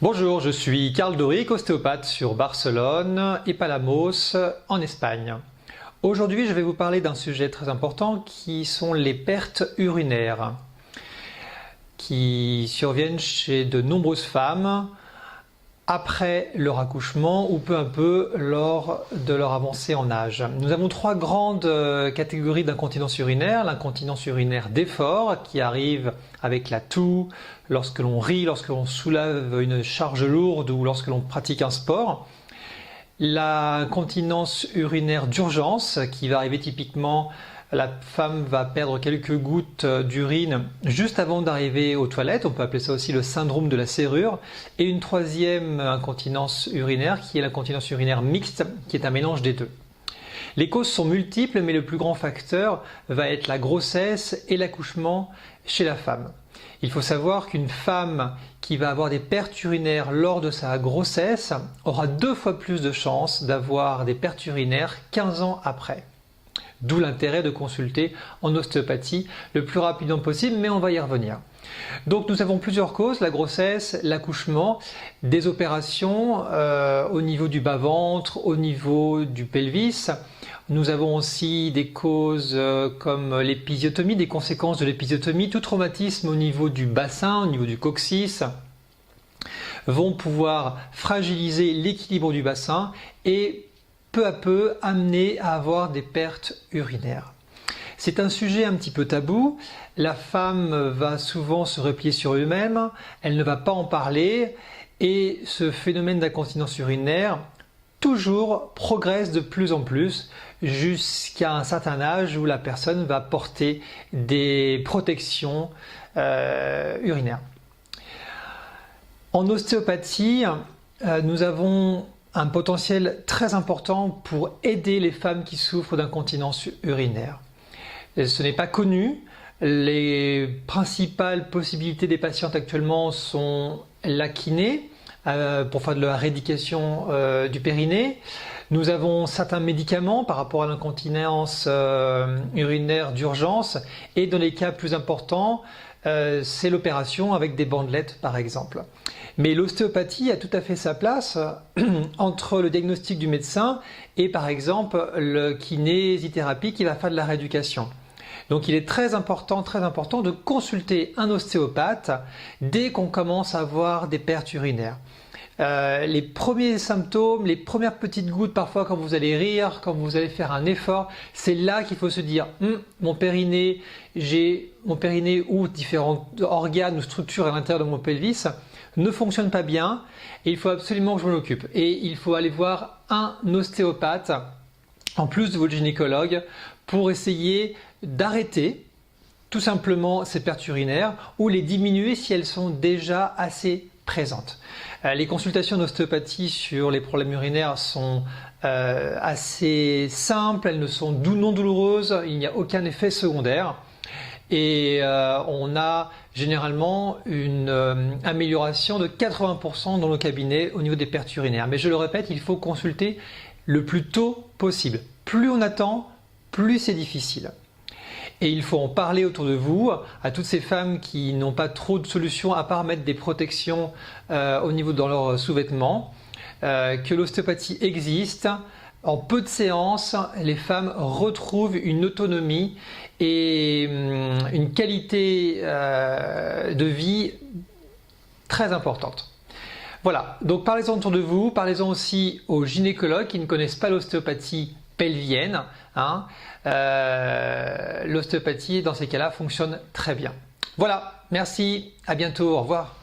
Bonjour, je suis Carl Doric, ostéopathe sur Barcelone et Palamos en Espagne. Aujourd'hui, je vais vous parler d'un sujet très important qui sont les pertes urinaires qui surviennent chez de nombreuses femmes après leur accouchement ou peu à peu lors de leur avancée en âge. Nous avons trois grandes catégories d'incontinence urinaire. L'incontinence urinaire d'effort qui arrive avec la toux, lorsque l'on rit, lorsque l'on soulève une charge lourde ou lorsque l'on pratique un sport. L'incontinence urinaire d'urgence qui va arriver typiquement, la femme va perdre quelques gouttes d'urine juste avant d'arriver aux toilettes, on peut appeler ça aussi le syndrome de la serrure. Et une troisième incontinence urinaire qui est l'incontinence urinaire mixte, qui est un mélange des deux. Les causes sont multiples, mais le plus grand facteur va être la grossesse et l'accouchement chez la femme. Il faut savoir qu'une femme qui va avoir des pertes urinaires lors de sa grossesse aura 2 fois plus de chances d'avoir des pertes urinaires 15 ans après. D'où l'intérêt de consulter en ostéopathie le plus rapidement possible, mais on va y revenir. Donc nous avons plusieurs causes, la grossesse, l'accouchement, des opérations au niveau du bas-ventre, au niveau du pelvis. Nous avons aussi des causes comme l'épisiotomie, des conséquences de l'épisiotomie, tout traumatisme au niveau du bassin, au niveau du coccyx, vont pouvoir fragiliser l'équilibre du bassin et peu à peu amener à avoir des pertes urinaires. C'est un sujet un petit peu tabou, la femme va souvent se replier sur elle-même, elle ne va pas en parler et ce phénomène d'incontinence urinaire toujours progresse de plus en plus jusqu'à un certain âge où la personne va porter des protections urinaires. En ostéopathie, nous avons un potentiel très important pour aider les femmes qui souffrent d'incontinence urinaire. Ce n'est pas connu. Les principales possibilités des patientes actuellement sont la kiné pour faire de la rééducation du périnée. Nous avons certains médicaments par rapport à l'incontinence urinaire d'urgence et dans les cas plus importants, c'est l'opération avec des bandelettes par exemple. Mais l'ostéopathie a tout à fait sa place entre le diagnostic du médecin et par exemple le kinésithérapie qui va faire de la rééducation. Donc il est très important de consulter un ostéopathe dès qu'on commence à avoir des pertes urinaires. Les premiers symptômes, les premières petites gouttes parfois quand vous allez rire, quand vous allez faire un effort, c'est là qu'il faut se dire mon périnée ou différents organes ou structures à l'intérieur de mon pelvis ne fonctionnent pas bien et il faut absolument que je m'en occupe. Et il faut aller voir un ostéopathe en plus de votre gynécologue pour essayer d'arrêter tout simplement ces pertes urinaires ou les diminuer si elles sont déjà assez présentes. Les consultations d'ostéopathie sur les problèmes urinaires sont assez simples, elles ne sont non douloureuses, il n'y a aucun effet secondaire et on a généralement une amélioration de 80% dans nos cabinets au niveau des pertes urinaires. Mais je le répète, il faut consulter le plus tôt possible. Plus on attend, plus c'est difficile. Et il faut en parler autour de vous à toutes ces femmes qui n'ont pas trop de solutions à part mettre des protections au niveau dans leurs sous-vêtements, que l'ostéopathie existe. En peu de séances, les femmes retrouvent une autonomie et une qualité de vie très importante. Voilà, donc parlez-en autour de vous, parlez-en aussi aux gynécologues qui ne connaissent pas l'ostéopathie pelvienne. L'ostéopathie dans ces cas-là fonctionne très bien. Voilà, merci, à bientôt, au revoir.